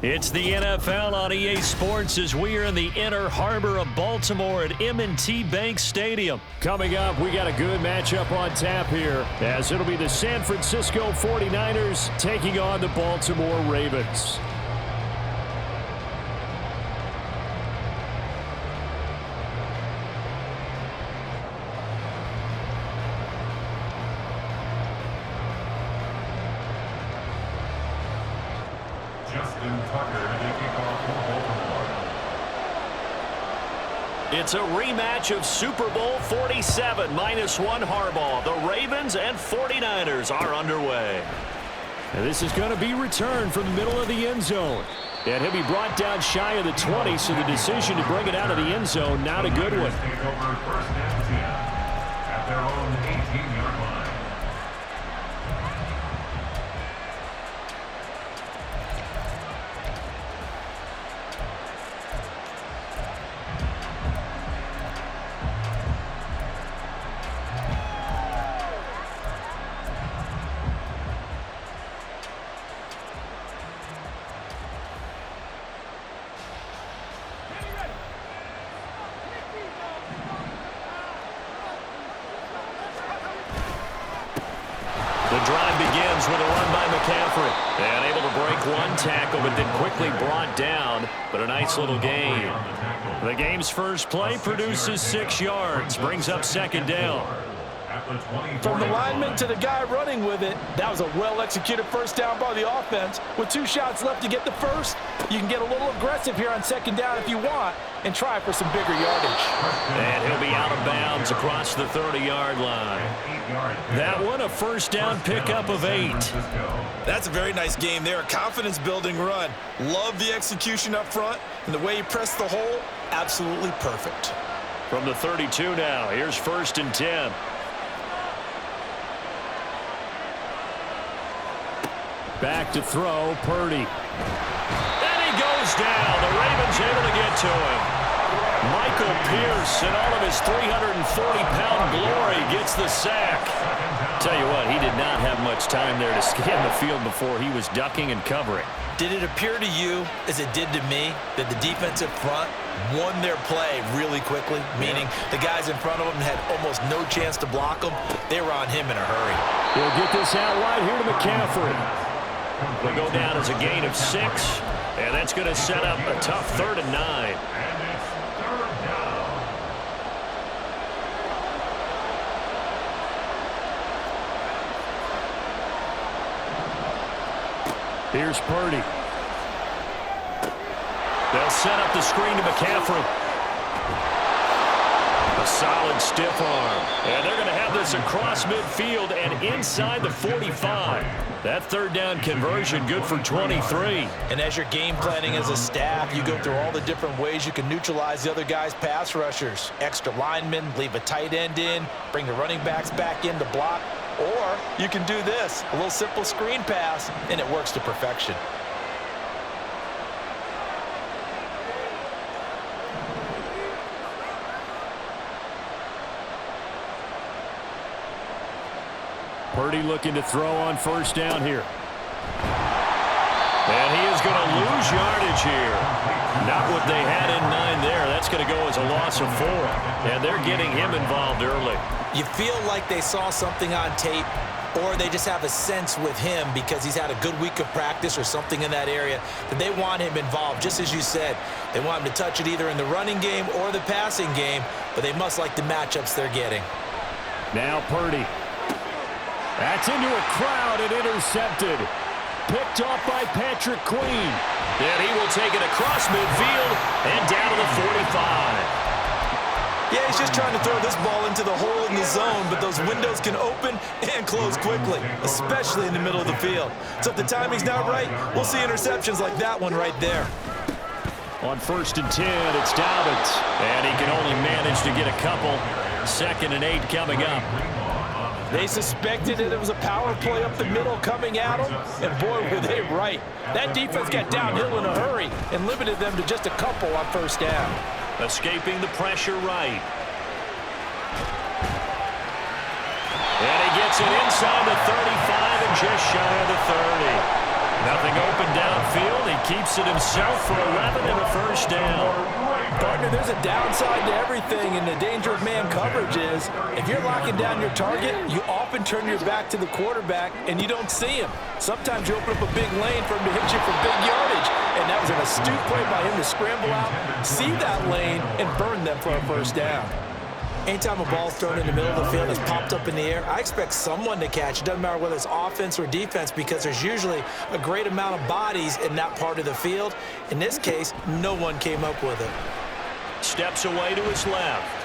It's the NFL on EA Sports as we are in the inner harbor of Baltimore at M&T Bank Stadium. Coming up, we got a good matchup on tap here, as it'll be the San Francisco 49ers taking on the Baltimore Ravens. It's a rematch of Super Bowl 47, -1 Harbaugh. The Ravens and 49ers are underway. And this is going to be returned from the middle of the end zone. And he'll be brought down shy of the 20, so the decision to bring it out of the end zone, not a good one. At their own 18-yard line. The drive begins with a run by McCaffrey. And able to break one tackle, but then quickly brought down. But a nice little gain. The game's first play produces 6 yards. Brings up second down. From the lineman to the guy running with it, that was a well-executed first down by the offense. With 2 shots left to get the first, you can get a little aggressive here on second down if you want and try for some bigger yardage. And he'll be out of bounds across the 30-yard line. That one, a first down pickup of 8. That's a very nice game there. A confidence-building run. Love the execution up front, and the way he pressed the hole, absolutely perfect. From the 32 now, here's 1st and 10. Back to throw, Purdy. And he goes down. The Ravens able to get to him. Michael Pierce, in all of his 340-pound glory, gets the sack. Tell you what, he did not have much time there to scan the field before he was ducking and covering. Did it appear to you, as it did to me, that the defensive front won their play really quickly? Meaning the guys in front of them had almost no chance to block them. They were on him in a hurry. He'll get this out wide here to McCaffrey. They'll go down as a gain of 6, and that's going to set up a tough 3rd and 9. Here's Purdy. They'll set up the screen to McCaffrey. A solid stiff arm. And they're going to have this across midfield and inside the 45. That 3rd down conversion good for 23. And as you're game planning as a staff, you go through all the different ways you can neutralize the other guy's pass rushers. Extra linemen, leave a tight end in, bring the running backs back in to block. Or you can do this, a little simple screen pass, and it works to perfection. Purdy looking to throw on 1st down here. And he is going to lose yardage here. Not what they had in mind there. That's going to go as a loss of 4. And they're getting him involved early. You feel like they saw something on tape, or they just have a sense with him because he's had a good week of practice or something in that area that they want him involved. Just as you said, they want him to touch it either in the running game or the passing game, but they must like the matchups they're getting. Now Purdy. That's into a crowd and intercepted. Picked off by Patrick Queen. And he will take it across midfield and down to the 45. Yeah, he's just trying to throw this ball into the hole in the zone, but those windows can open and close quickly, especially in the middle of the field. So if the timing's not right, we'll see interceptions like that one right there. On 1st and 10, it's Dobbins. And he can only manage to get a couple. 2nd and 8 coming up. They suspected that it was a power play up the middle coming at them, and boy, were they right. That defense got downhill in a hurry and limited them to just a couple on 1st down. Escaping the pressure right. And he gets it inside the 35 and just shy of the 30. Nothing open downfield. He keeps it himself for 11 and a first down. Partner, there's a downside to everything, and the danger of man coverage is if you're locking down your target, you often turn your back to the quarterback and you don't see him. Sometimes you open up a big lane for him to hit you for big yardage, and that was an astute play by him to scramble out, see that lane, and burn them for a first down. Anytime a ball's thrown in the middle of the field, it's popped up in the air, I expect someone to catch. It doesn't matter whether it's offense or defense because there's usually a great amount of bodies in that part of the field. In this case, no one came up with it. Steps away to his left.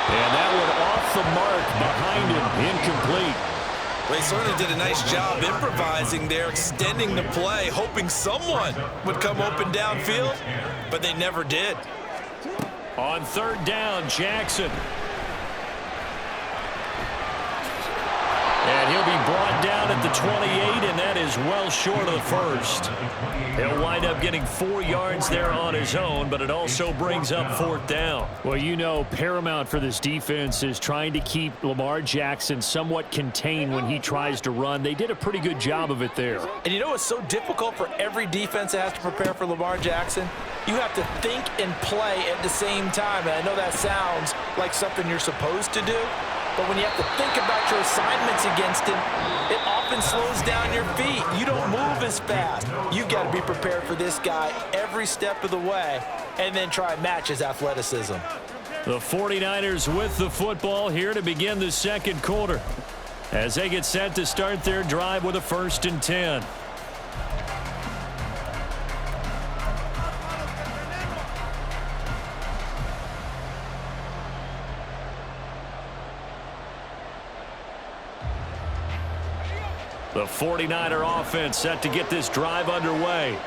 And that one off the mark behind him, incomplete. Well, he certainly did a nice job improvising there, extending the play, hoping someone would come open downfield, but they never did. On third down, Jackson. And he'll be brought down at the 28, and that is well short of the first. He'll wind up getting 4 yards there on his own, but it also brings up fourth down. Well, you know, paramount for this defense is trying to keep Lamar Jackson somewhat contained when he tries to run. They did a pretty good job of it there. And you know what's so difficult for every defense that has to prepare for Lamar Jackson? You have to think and play at the same time. And I know that sounds like something you're supposed to do, but when you have to think about your assignments against him, it often slows down your feet. You don't move as fast. You've got to be prepared for this guy every step of the way and then try and match his athleticism. The 49ers with the football here to begin the second quarter as they get set to start their drive with a 1st and 10. The 49er offense set to get this drive underway.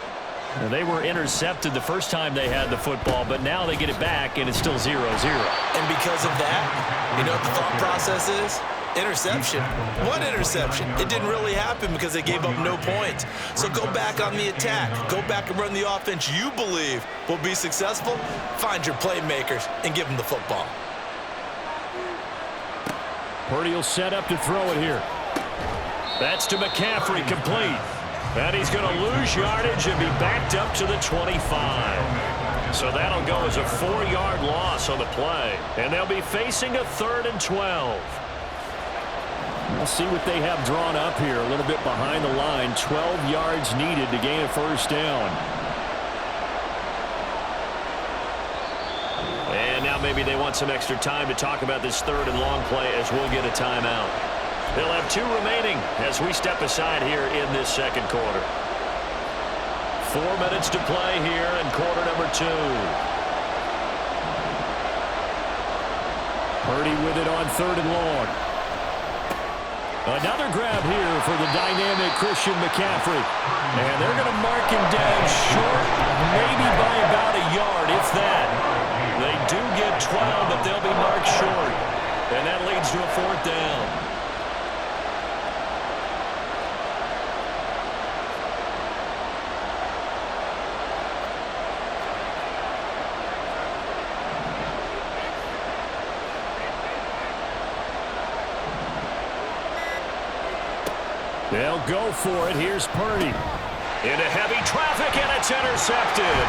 And they were intercepted the first time they had the football, but now they get it back, and it's still 0-0. And because of that, you know what the thought process is? Interception. What interception? It didn't really happen because they gave up no points. So go back on the attack. Go back and run the offense you believe will be successful. Find your playmakers and give them the football. Purdy will set up to throw it here. That's to McCaffrey, complete. And he's going to lose yardage and be backed up to the 25. So that'll go as a 4-yard loss on the play. And they'll be facing a 3rd and 12. We'll see what they have drawn up here. A little bit behind the line. 12 yards needed to gain a first down. And now maybe they want some extra time to talk about this 3rd and long play as we'll get a timeout. They'll have 2 remaining as we step aside here in this second quarter. 4 minutes to play here in quarter number 2. Purdy with it on 3rd and long. Another grab here for the dynamic Christian McCaffrey. And they're going to mark him down short, maybe by about a yard, if that. They do get 12, but they'll be marked short. And that leads to a 4th down. They'll go for it. Here's Purdy. Into heavy traffic, and it's intercepted.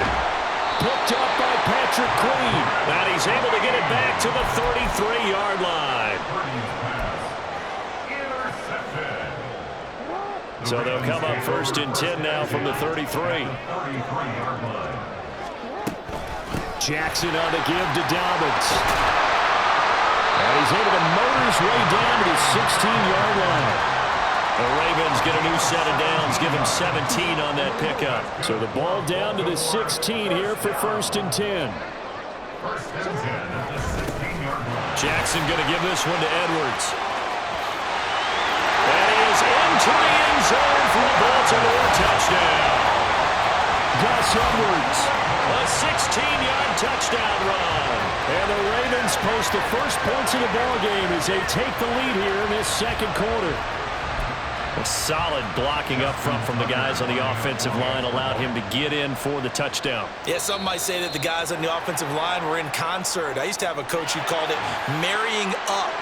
Picked up by Patrick Queen. And he's able to get it back to the 33-yard line. So they'll come up 1st and 10 now from the 33. Jackson on the give to Dobbins. And he's able to motor his way down to the 16-yard line. The Ravens get a new set of downs, give him 17 on that pickup. So the ball down to the 16 here for 1st and 10. Jackson going to give this one to Edwards. And he is into the end zone for a Baltimore touchdown. Gus Edwards. A 16-yard touchdown run. And the Ravens post the first points of the ballgame as they take the lead here in this second quarter. A solid blocking up front from the guys on the offensive line allowed him to get in for the touchdown. Yeah, some might say that the guys on the offensive line were in concert. I used to have a coach who called it marrying up.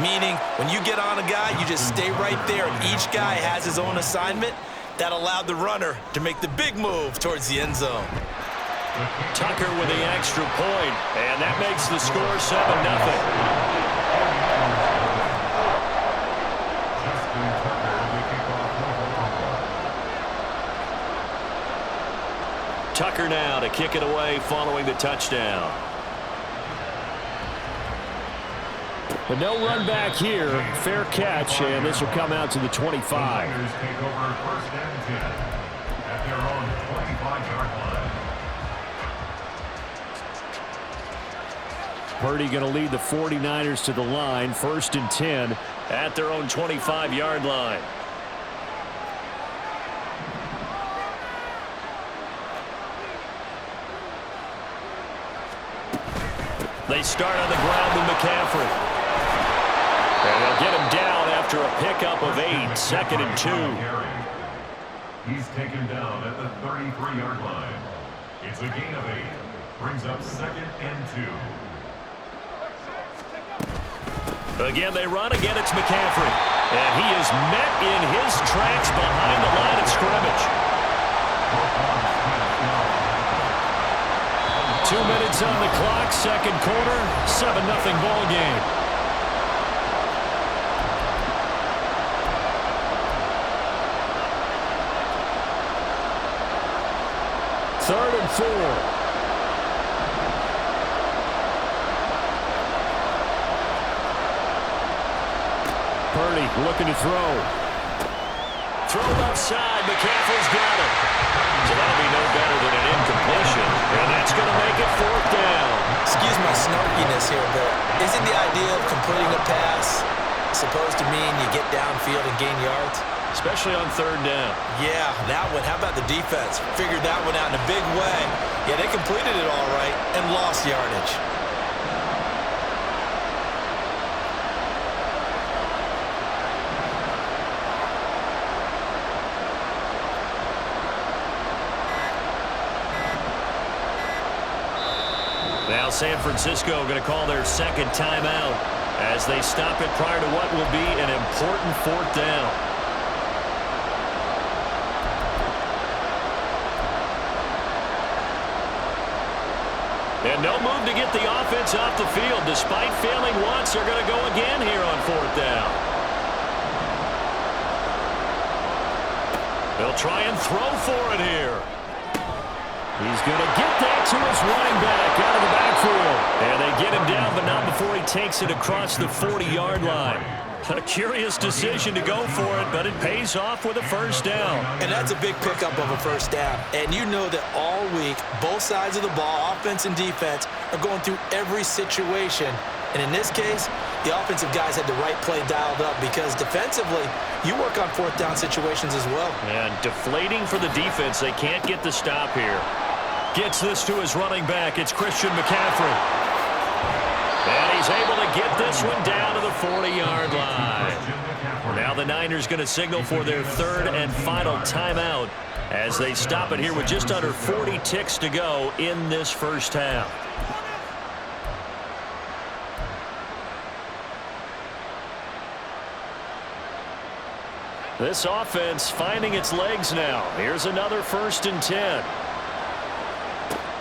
Meaning, when you get on a guy, you just stay right there, and each guy has his own assignment. That allowed the runner to make the big move towards the end zone. Tucker with the extra point, and that makes the score 7-0. Tucker now to kick it away following the touchdown. But no run back here. Fair catch, and this will come out to the 25. The Niners take over 1st and 10 at their own 25-yard line. Purdy going to lead the 49ers to the line. 1st and 10 at their own 25-yard line. They start on the ground with McCaffrey. And they'll get him down after a pickup of 8, 2nd and 2. He's taken down at the 33-yard line. It's a gain of 8. Brings up 2nd and 2. Again, they run. Again, it's McCaffrey. And he is met in his tracks behind the line of scrimmage. 2 minutes on the clock, 2nd quarter, 7-0 ball game. Third and 4. Purdy looking to throw. Throw left side. McCaffrey's got it. So that'll be no better than an incompletion. And that's going to make it 4th down. Excuse my snarkiness here, but isn't the idea of completing a pass supposed to mean you get downfield and gain yards? Especially on 3rd down. Yeah, that one. How about the defense? Figured that one out in a big way. Yeah, they completed it all right and lost yardage. Now San Francisco going to call their 2nd timeout as they stop it prior to what will be an important 4th down. And no move to get the offense off the field. Despite failing once, they're going to go again here on 4th down. They'll try and throw for it here. He's going to get that to his running back out of the backfield. And they get him down, but not before he takes it across the 40-yard line. A curious decision to go for it, but it pays off with a 1st down. And that's a big pickup of a 1st down. And you know that all week, both sides of the ball, offense and defense, are going through every situation. And in this case, the offensive guys had the right play dialed up because defensively, you work on 4th down situations as well. And deflating for the defense. They can't get the stop here. Gets this to his running back. It's Christian McCaffrey. And he's able to get this one down to the 40-yard line. Now the Niners going to signal for their 3rd and final timeout as they stop it here with just under 40 ticks to go in this 1st half. This offense finding its legs now. Here's another 1st and 10.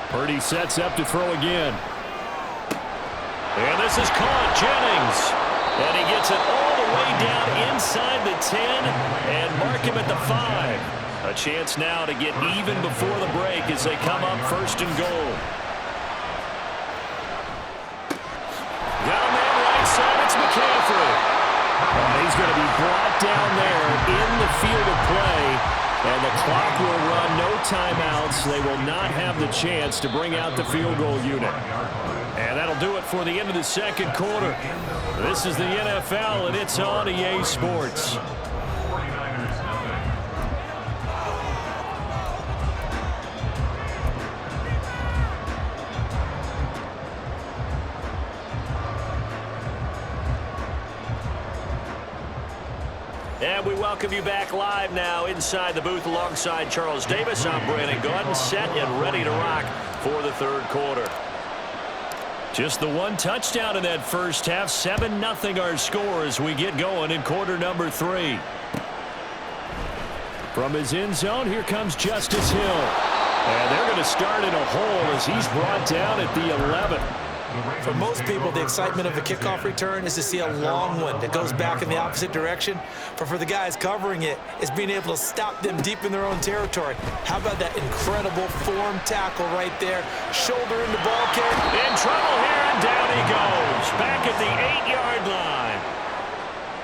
Purdy sets up to throw again. And this is caught. Jennings. And he gets it all the way down inside the 10 and mark him at the 5. A chance now to get even before the break as they come up 1st and goal. Got a man right side. It's McCaffrey. He's going to be brought down there in the field of play. And the clock will run, no timeouts. They will not have the chance to bring out the field goal unit. And that'll do it for the end of the 2nd quarter. This is the NFL, and it's on EA Sports. And we welcome you back live now inside the booth alongside Charles Davis. I'm Brandon Gaudin, set and ready to rock for the 3rd quarter. Just the one touchdown in that first half. 7-0 our score as we get going in quarter number 3. From his end zone, here comes Justice Hill. And they're going to start in a hole as he's brought down at the 11. For most people, the excitement of a kickoff return is to see a long one that goes back in the opposite direction. But for the guys covering it, it's being able to stop them deep in their own territory. How about that incredible form tackle right there? Shoulder in the ball carrier. In trouble here, and down he goes. Back at the 8-yard line.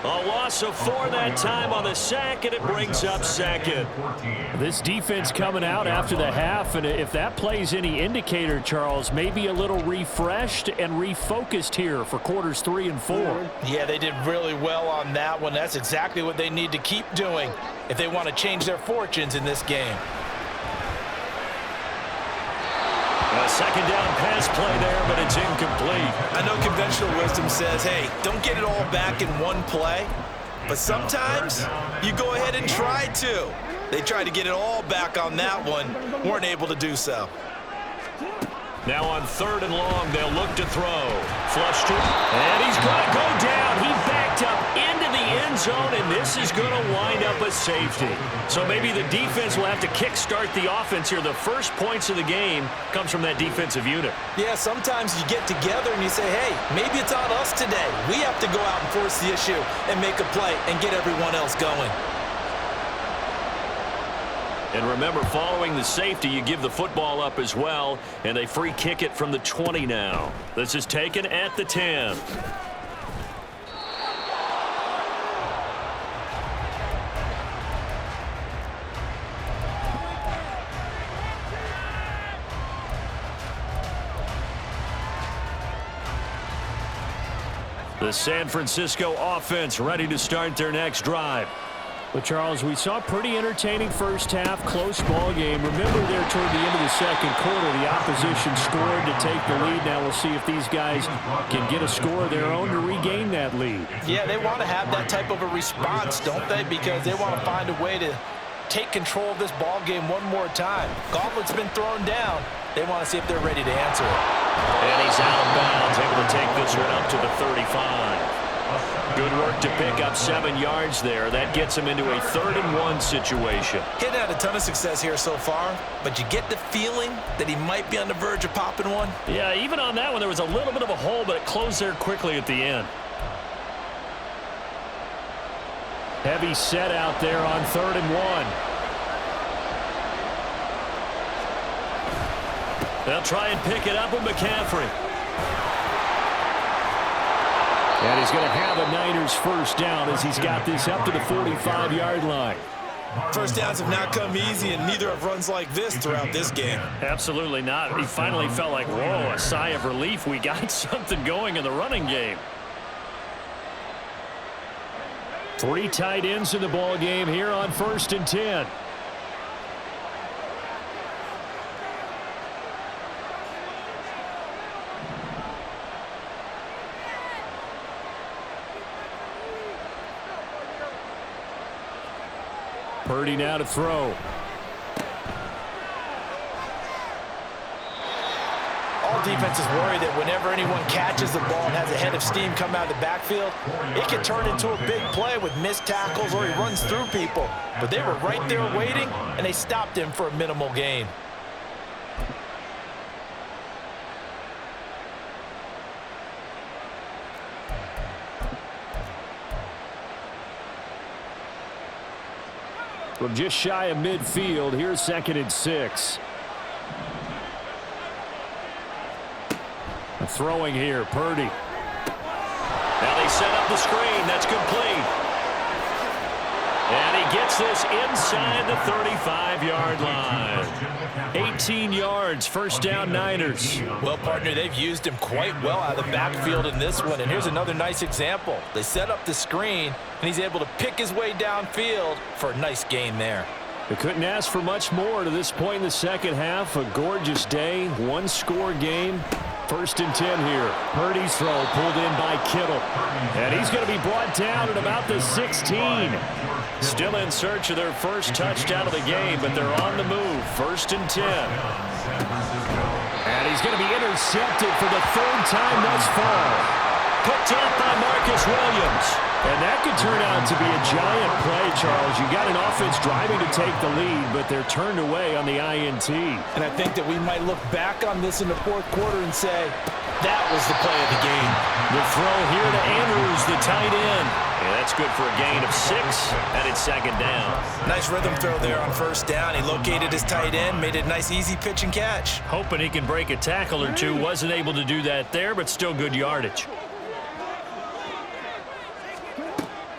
A loss of 4 that time on the sack, and it brings up second. This defense coming out after the half, and if that plays any indicator, Charles, maybe a little refreshed and refocused here for quarters 3 and 4. Yeah, they did really well on that one. That's exactly what they need to keep doing if they want to change their fortunes in this game. A second down pass play there, but it's incomplete. I know conventional wisdom says, hey, don't get it all back in one play. But sometimes you go ahead and try to. They tried to get it all back on that one, weren't able to do so. Now on 3rd and long, they'll look to throw. Flush to, and he's going to go down. He backed up into the end zone, and this is going to wind up a safety. So maybe the defense will have to kickstart the offense here. The first points of the game comes from that defensive unit. Yeah, sometimes you get together and you say, hey, maybe it's on us today. We have to go out and force the issue and make a play and get everyone else going. And remember, following the safety, you give the football up as well, and they free kick it from the 20 now. This is taken at the 10. The San Francisco offense ready to start their next drive. Well, Charles, we saw a pretty entertaining first half, close ball game. Remember there toward the end of the second quarter, the opposition scored to take the lead. Now we'll see if these guys can get a score of their own to regain that lead. Yeah, they want to have that type of a response, don't they? Because they want to find a way to take control of this ball game one more time. Gauntlet's been thrown down. They want to see if they're ready to answer it. And he's out of bounds, able to take this one up to the 35. Good work to pick up 7 yards there. That gets him into a 3rd and 1 situation. He hadn't had a ton of success here so far, but you get the feeling that he might be on the verge of popping one. Yeah, even on that one, there was a little bit of a hole, but it closed there quickly at the end. Heavy set out there on 3rd and 1. They'll try and pick it up with McCaffrey. And he's going to have a Niners first down as he's got this up to the 45-yard line. First downs have not come easy, and neither have runs like this throughout this game. Absolutely not. He finally felt like, whoa, a sigh of relief. We got something going in the running game. 3 tight ends in the ball game here on 1st and 10. Purdy now to throw. All defenses worry that whenever anyone catches the ball and has a head of steam come out of the backfield, it can turn into a big play with missed tackles or he runs through people. But they were right there waiting, and they stopped him for a minimal gain. From just shy of midfield, here's 2nd and 6. Throwing here, Purdy. Now they set up the screen. That's complete. And he gets this inside the 35-yard line. 18 yards, first down Niners. Well, partner, they've used him quite well out of the backfield in this one. And here's another nice example. They set up the screen, and he's able to pick his way downfield for a nice gain there. They couldn't ask for much more to this point in the second half. A gorgeous day, 1-score game. 1st and 10 here. Purdy's throw pulled in by Kittle. And he's going to be brought down at about the 16. Still in search of their first touchdown of the game, but they're on the move. 1st and 10. And And he's going to be intercepted for the third time thus far. Picked up by Marcus Williams. And that could turn out to be a giant play, Charles. You got an offense driving to take the lead, but they're turned away on the INT. And I think that we might look back on this in the fourth quarter and say, that was the play of the game. The throw here to Andrews, the tight end. Yeah, that's good for a gain of 6, and it's second down. Nice rhythm throw there on first down. He located his tight end, made it a nice, easy pitch and catch. Hoping he can break a tackle or two. Wasn't able to do that there, but still good yardage.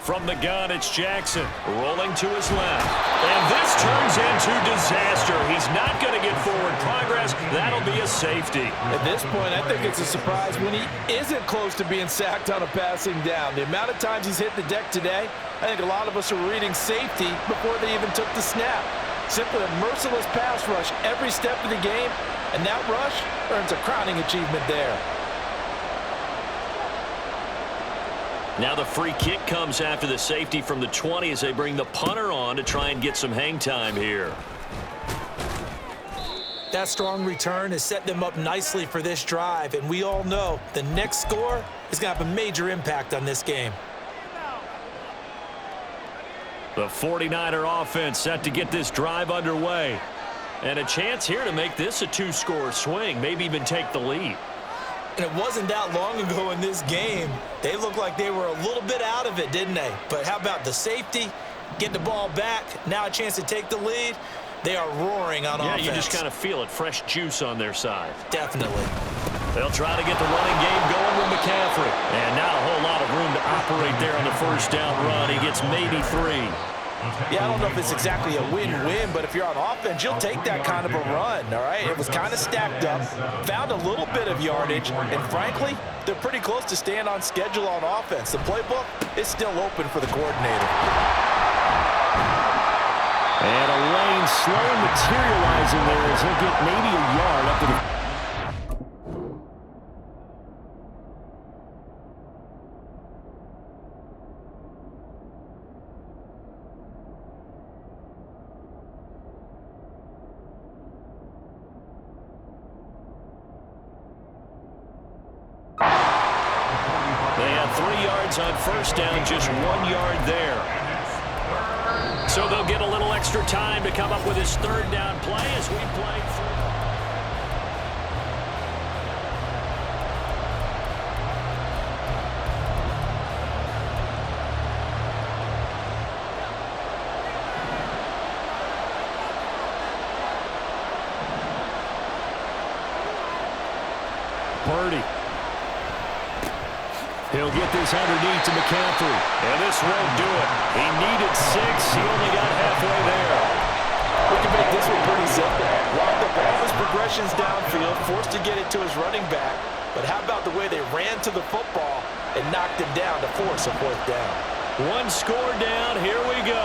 From the gun, it's Jackson, rolling to his left. And this turns into disaster. He's not going to get forward progress. That'll be a safety. At this point, I think it's a surprise when he isn't close to being sacked on a passing down. The amount of times he's hit the deck today, I think a lot of us are reading safety before they even took the snap. Simply a merciless pass rush every step of the game, and that rush earns a crowning achievement there. Now the free kick comes after the safety from the 20 as they bring the punter on to try and get some hang time here. That strong return has set them up nicely for this drive, and we all know the next score is going to have a major impact on this game. The 49er offense set to get this drive underway. And a chance here to make this a 2-score swing, maybe even take the lead. And it wasn't that long ago in this game. They looked like they were a little bit out of it, didn't they? But how about the safety? Get the ball back. Now a chance to take the lead. They are roaring on offense. Yeah, you just kind of feel it. Fresh juice on their side. Definitely. They'll try to get the running game going with McCaffrey. And not a whole lot of room to operate there on the first down run. He gets maybe 3. Yeah, I don't know if it's exactly a win-win, but if you're on offense, you'll take that kind of a run, all right? It was kind of stacked up, found a little bit of yardage, and frankly, they're pretty close to staying on schedule on offense. The playbook is still open for the coordinator. And a lane slow materializing there as he'll get maybe a yard up to the... On first down, just 1 yard there. So they'll get a little extra time to come up with his third down play as we play through. Purdy. He'll get this underneath to McCaffrey. And this won't do it. He needed 6. He only got halfway there. We can make this one pretty simple. Locked up all his progressions downfield, forced to get it to his running back. But how about the way they ran to the football and knocked him down to force a fourth down? 1 score down. Here we go.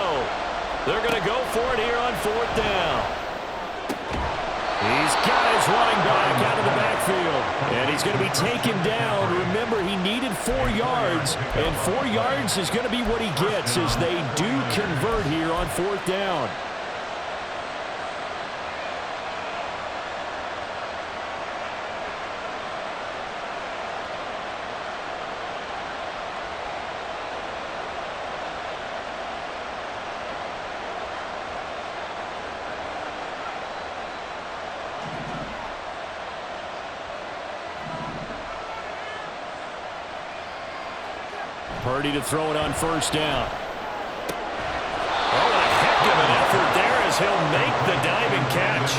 They're going to go for it here on fourth down. He's got his running back out of the backfield. And he's going to be taken down. Remember, he needed 4 yards. And 4 yards is going to be what he gets as they do convert here on fourth down. Purdy to throw it on first down. Oh, a heck of an effort there as he'll make the diving catch.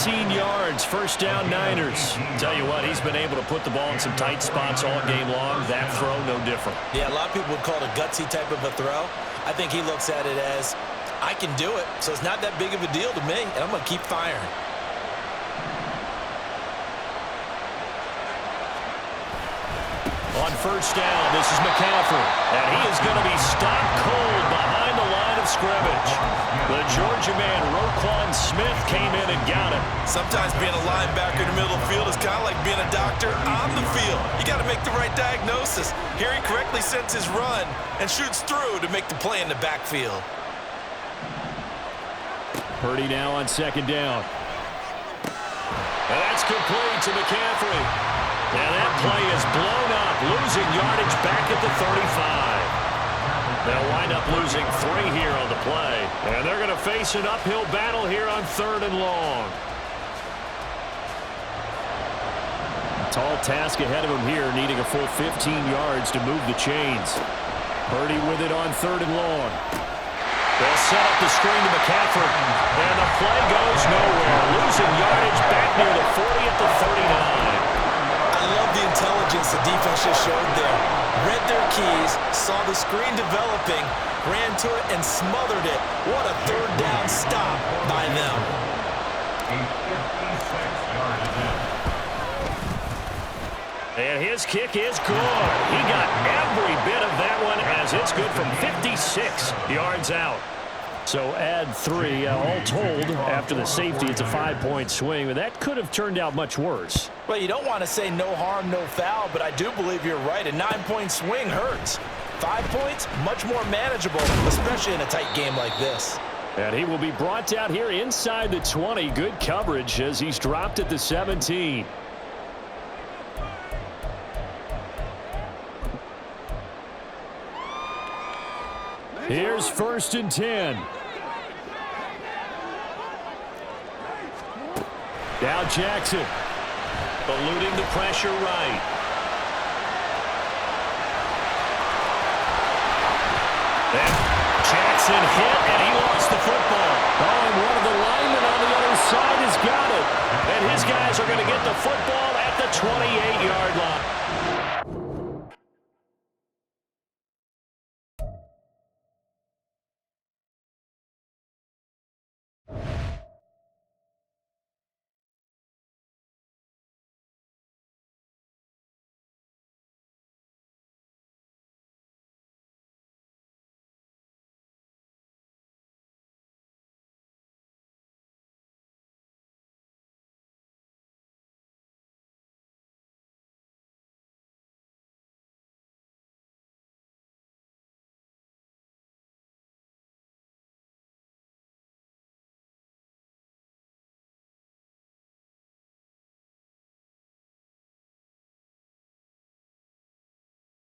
18 yards, first down Niners. Tell you what, he's been able to put the ball in some tight spots all game long. That throw, no different. Yeah, a lot of people would call it a gutsy type of a throw. I think he looks at it as, I can do it, so it's not that big of a deal to me, and I'm going to keep firing. On first down, this is McCaffrey. And he is going to be stopped cold behind the line of scrimmage. The Georgia man, Roquan Smith, came in and got him. Sometimes being a linebacker in the middle of the field is kind of like being a doctor on the field. You got to make the right diagnosis. Here he correctly sets his run and shoots through to make the play in the backfield. Purdy now on second down. And that's complete to McCaffrey. And that play is blown up, losing yardage back at the 35. They'll wind up losing 3 here on the play. And they're going to face an uphill battle here on 3rd and long. Tall task ahead of him here, needing a full 15 yards to move the chains. Purdy with it on 3rd and long. They'll set up the screen to McCaffrey. And the play goes nowhere. Losing yardage back near the 40 at the 39. I love the intelligence the defense just showed there. Read their keys, saw the screen developing, ran to it, and smothered it. What a 3rd down stop by them. A 56-yard attempt. And his kick is good. He got every bit of that one as it's good from 56 yards out. So add 3. All told, after the safety, it's a 5-point swing. But that could have turned out much worse. Well, you don't want to say no harm, no foul, but I do believe you're right. A 9-point swing hurts. 5 points, much more manageable, especially in a tight game like this. And he will be brought down here inside the 20. Good coverage as he's dropped at the 17. Here's 1st and 10. Now Jackson. Eluding the pressure right. And Jackson hit, and he lost the football. Oh, and one of the linemen on the other side has got it. And his guys are going to get the football at the 28-yard line.